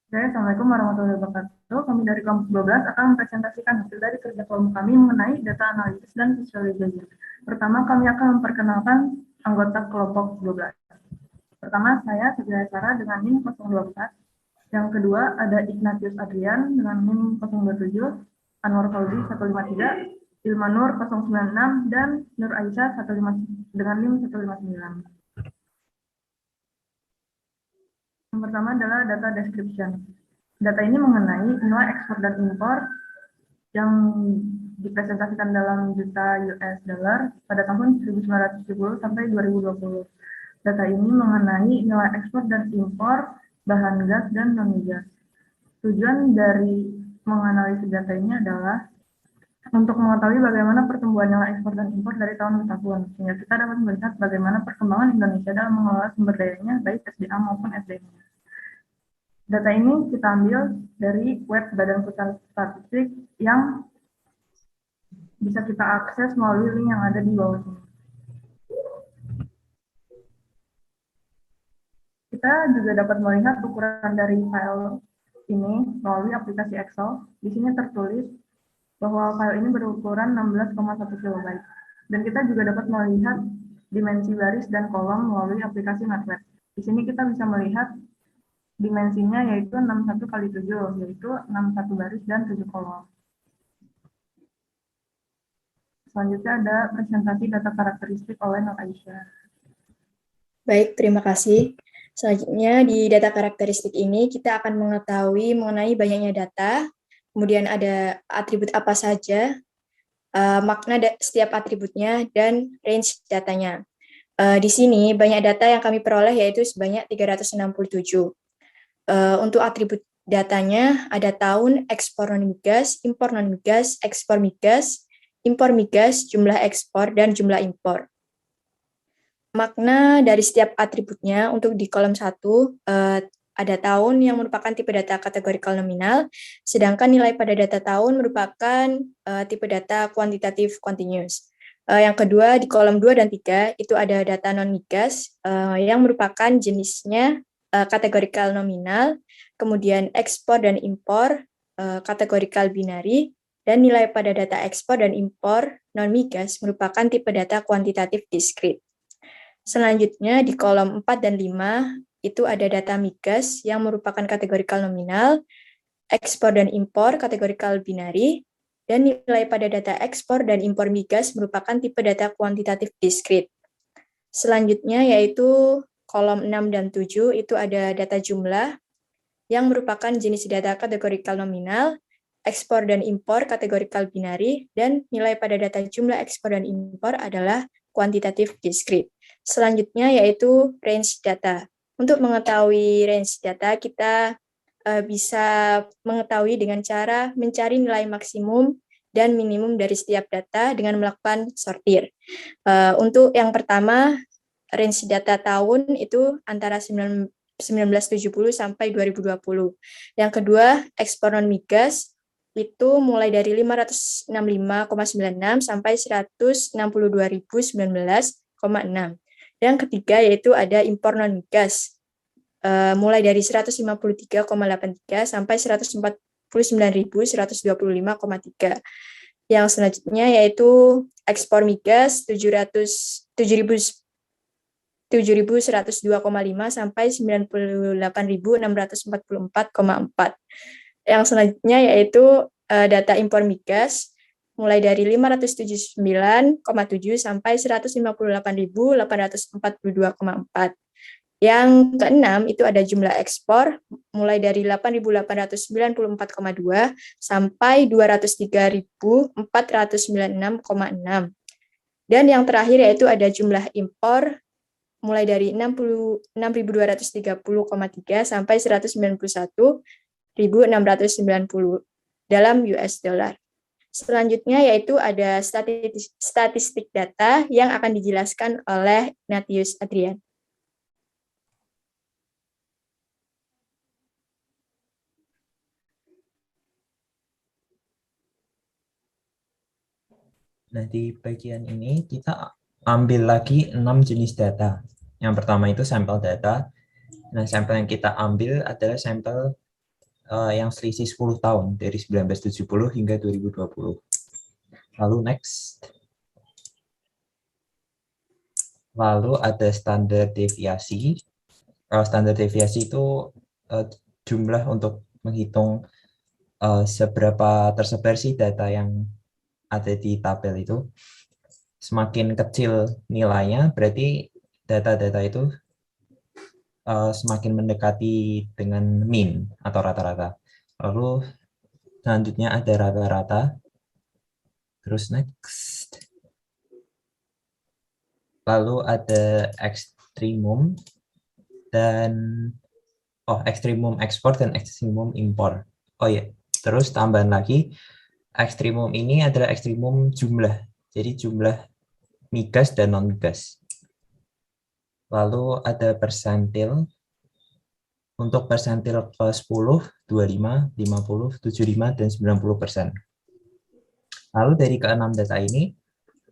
Assalamualaikum warahmatullahi wabarakatuh. Kami dari kelompok 12 akan mempresentasikan hasil dari kerja kelompok kami mengenai data analisis dan visualisasi. Pertama, kami akan memperkenalkan anggota kelompok 12. Pertama, saya Sejaya Sarah dengan NIM 024. Yang kedua, ada Ignatius Adrian dengan NIM 027, Anwar Faudi 153, Ilmanur 096, dan Nur Aisyah 15 dengan NIM 159. Yang pertama adalah data description. Data ini mengenai nilai ekspor dan impor yang dipresentasikan dalam juta US dollar pada tahun 1970 sampai 2020. Data ini mengenai nilai ekspor dan impor bahan gas dan non-migas. Tujuan dari menganalisis data ini adalah untuk mengetahui bagaimana pertumbuhan nilai ekspor dan impor dari tahun ke tahun, sehingga kita dapat melihat bagaimana perkembangan Indonesia dalam mengelola sumber dayanya, baik SDA maupun SDM-nya. Data ini kita ambil dari web Badan Pusat Statistik yang bisa kita akses melalui link yang ada di bawah sini. Kita juga dapat melihat ukuran dari file ini melalui aplikasi Excel. Di sini tertulis bahwa file ini berukuran 16,1 KB. Dan kita juga dapat melihat dimensi baris dan kolom melalui aplikasi Matplotlib. Di sini kita bisa melihat dimensinya yaitu 61 kali 7, yaitu 61 baris dan 7 kolom. Selanjutnya ada presentasi data karakteristik oleh Nur Aisyah. Baik, terima kasih. Selanjutnya di data karakteristik ini kita akan mengetahui mengenai banyaknya data, kemudian ada atribut apa saja, makna setiap atributnya, dan range datanya. Di sini banyak data yang kami peroleh yaitu sebanyak 367. Untuk atribut datanya ada tahun, ekspor non-migas, impor non-migas, ekspor migas, impor migas, jumlah ekspor, dan jumlah impor. Makna dari setiap atributnya untuk di kolom 1 ada tahun yang merupakan tipe data kategorikal nominal, sedangkan nilai pada data tahun merupakan tipe data kuantitatif continuous. Yang kedua di kolom 2 dan 3 itu ada data non-migas yang merupakan jenisnya kategorikal nominal, kemudian ekspor dan impor kategorikal binari, dan nilai pada data ekspor dan impor non-migas merupakan tipe data kuantitatif diskrit. Selanjutnya di kolom 4 dan 5 itu ada data migas yang merupakan kategorikal nominal, ekspor dan impor kategorikal binari, dan nilai pada data ekspor dan impor migas merupakan tipe data kuantitatif diskrit. Selanjutnya yaitu kolom 6 dan 7 itu ada data jumlah yang merupakan jenis data kategorikal nominal, ekspor dan impor kategorikal binari, dan nilai pada data jumlah ekspor dan impor adalah kuantitatif diskrit. Selanjutnya yaitu range data. Untuk mengetahui range data, kita bisa mengetahui dengan cara mencari nilai maksimum dan minimum dari setiap data dengan melakukan sortir. Untuk yang pertama, range data tahun itu antara 1970 sampai 2020. Yang kedua, ekspor non-migas itu mulai dari 565,96 sampai 162.019,6. Dan ketiga yaitu ada impor non-migas mulai dari 153,83 sampai 149.125,3. Yang selanjutnya yaitu ekspor migas 7.102,5 sampai 98.644,4. Yang selanjutnya yaitu data impor migas mulai dari 579,7 sampai 158.842,4. Yang keenam itu ada jumlah ekspor mulai dari 8.894,2 sampai 203.496,6. Dan yang terakhir yaitu ada jumlah impor mulai dari 66.230,3 sampai 191.690 dalam US dollar. Selanjutnya yaitu ada statistik data yang akan dijelaskan oleh Ignatius Adrian. Nah, di bagian ini kita ambil lagi 6 jenis data. Yang pertama itu sampel data. Nah, sampel yang kita ambil adalah sampel yang selisih 10 tahun dari 1970 hingga 2020. Lalu next. Lalu ada standar deviasi. Standar deviasi itu jumlah untuk menghitung seberapa tersebar sih data yang ada di tabel itu. Semakin kecil nilainya, berarti data-data itu semakin mendekati dengan mean atau rata-rata. Lalu selanjutnya ada rata-rata. Terus next. Lalu ada ekstrimum dan ekstrimum ekspor dan ekstrimum impor. Oh ya, terus tambahan lagi, ekstrimum ini adalah ekstrimum jumlah. Jadi jumlah migas dan non-migas. Lalu ada persentil. Untuk persentil ke 10, 25, 50, 75, dan 90%. Lalu dari keenam data ini,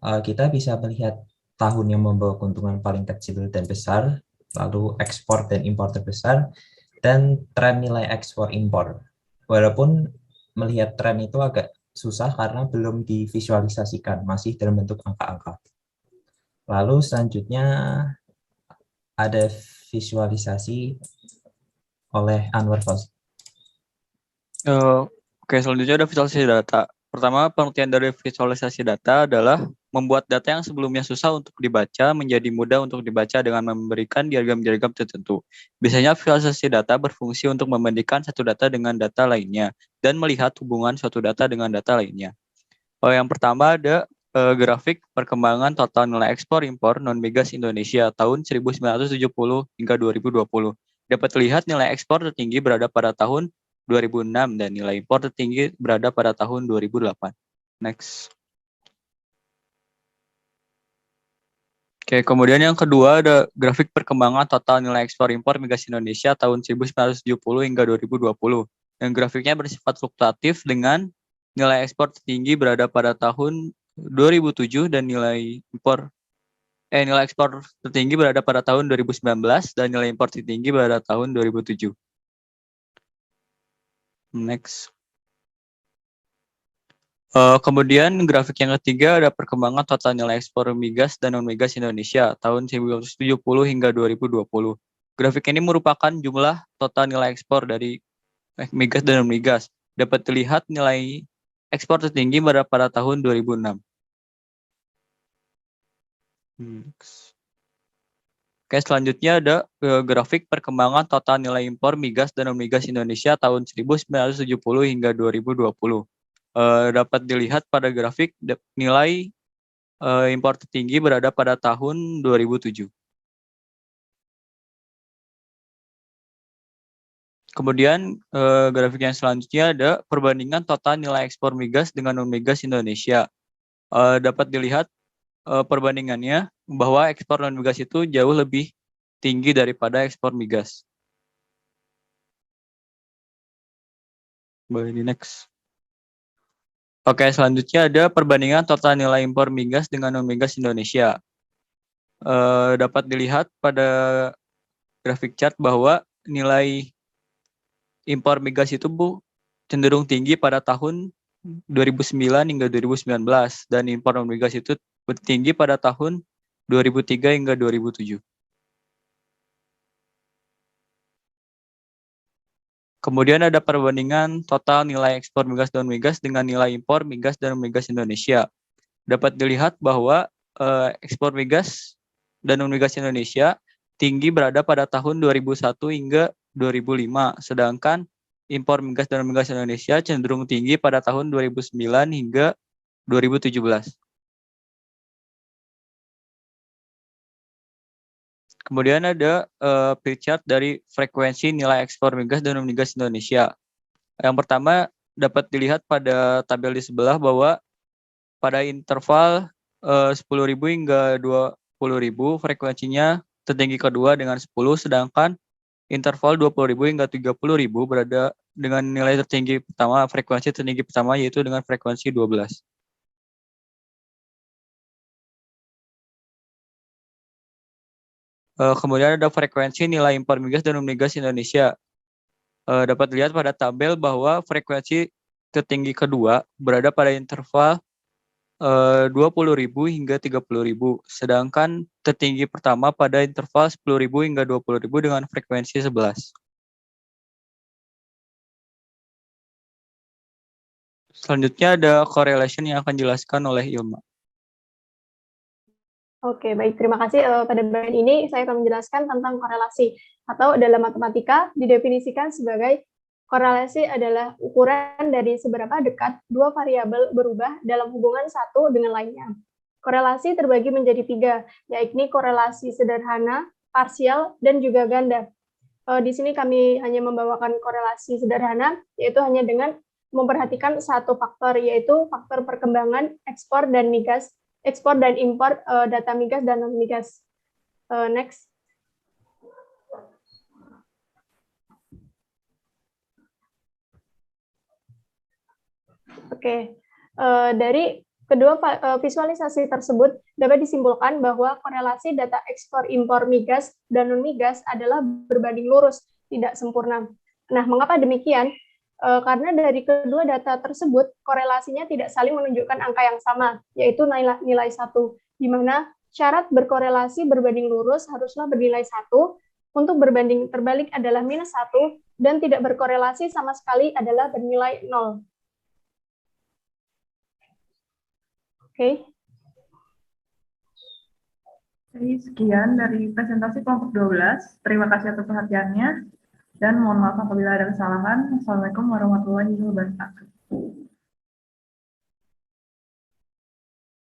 kita bisa melihat tahun yang membawa keuntungan paling kecil dan besar, lalu ekspor dan impor terbesar, dan tren nilai ekspor impor. Walaupun melihat tren itu agak susah karena belum divisualisasikan, masih dalam bentuk angka-angka. Lalu selanjutnya ada visualisasi oleh Anwar Fauzi. Oke, selanjutnya ada visualisasi data. Pertama, pengertian dari visualisasi data adalah membuat data yang sebelumnya susah untuk dibaca menjadi mudah untuk dibaca dengan memberikan diagram-diagram tertentu. Biasanya visualisasi data berfungsi untuk membandingkan satu data dengan data lainnya dan melihat hubungan suatu data dengan data lainnya. Yang pertama ada grafik perkembangan total nilai ekspor impor non-migas Indonesia tahun 1970 hingga 2020. Dapat terlihat nilai ekspor tertinggi berada pada tahun 2006 dan nilai impor tertinggi berada pada tahun 2008. Next. Oke, kemudian yang kedua ada grafik perkembangan total nilai ekspor impor migas Indonesia tahun 1970 hingga 2020. Dan grafiknya bersifat fluktuatif dengan nilai ekspor tertinggi berada pada tahun 2007 dan nilai ekspor tertinggi berada pada tahun 2019 dan nilai impor tertinggi berada tahun 2007. Next. Kemudian grafik yang ketiga ada perkembangan total nilai ekspor migas dan non-migas Indonesia tahun 1970 hingga 2020. Grafik ini merupakan jumlah total nilai ekspor dari migas dan non-migas. Dapat terlihat nilai ekspor tertinggi pada tahun 2006. Oke, selanjutnya ada grafik perkembangan total nilai impor migas dan non-migas Indonesia tahun 1970 hingga 2020. Dapat dilihat pada grafik nilai impor tertinggi berada pada tahun 2007. Kemudian grafik yang selanjutnya ada perbandingan total nilai ekspor migas dengan non-migas Indonesia. Dapat dilihat perbandingannya bahwa ekspor non-migas itu jauh lebih tinggi daripada ekspor migas. Boleh di next. Oke, selanjutnya ada perbandingan total nilai impor migas dengan non-migas Indonesia. Dapat dilihat pada grafik chart bahwa nilai impor migas itu cenderung tinggi pada tahun 2009 hingga 2019 dan impor non-migas itu tinggi pada tahun 2003 hingga 2007. Kemudian ada perbandingan total nilai ekspor migas dan non-migas dengan nilai impor migas dan non-migas Indonesia. Dapat dilihat bahwa ekspor migas dan non-migas Indonesia tinggi berada pada tahun 2001 hingga 2005, sedangkan impor migas dan non-migas Indonesia cenderung tinggi pada tahun 2009 hingga 2017. Kemudian ada pie chart dari frekuensi nilai ekspor migas dan non-migas Indonesia. Yang pertama dapat dilihat pada tabel di sebelah bahwa pada interval 10.000 hingga 20.000 frekuensinya tertinggi kedua dengan 10, sedangkan interval 20.000 hingga 30.000 berada dengan nilai tertinggi pertama, frekuensi tertinggi pertama yaitu dengan frekuensi 12. Kemudian ada frekuensi nilai impor migas dan non-migas Indonesia. Dapat dilihat pada tabel bahwa frekuensi tertinggi kedua berada pada interval 20.000 hingga 30.000, sedangkan tertinggi pertama pada interval 10.000 hingga 20.000 dengan frekuensi 11. Selanjutnya ada correlation yang akan dijelaskan oleh Ilma. Oke, baik. Terima kasih. Pada bagian ini saya akan menjelaskan tentang korelasi, atau dalam matematika didefinisikan sebagai korelasi adalah ukuran dari seberapa dekat dua variabel berubah dalam hubungan satu dengan lainnya. Korelasi terbagi menjadi 3, yakni korelasi sederhana, parsial, dan juga ganda. Di sini kami hanya membawakan korelasi sederhana, yaitu hanya dengan memperhatikan satu faktor, yaitu faktor perkembangan ekspor dan migas, ekspor dan impor data migas dan non-migas. Next. Oke, dari kedua visualisasi tersebut dapat disimpulkan bahwa korelasi data ekspor impor migas dan non-migas adalah berbanding lurus, tidak sempurna. Nah, mengapa demikian? Karena dari kedua data tersebut, korelasinya tidak saling menunjukkan angka yang sama, yaitu nilai 1, di mana syarat berkorelasi berbanding lurus haruslah bernilai 1, untuk berbanding terbalik adalah -1, dan tidak berkorelasi sama sekali adalah bernilai 0. Oke. Jadi sekian dari presentasi kelompok 12. Terima kasih atas perhatiannya. Dan mohon maaf apabila ada kesalahan. Wassalamualaikum warahmatullahi wabarakatuh.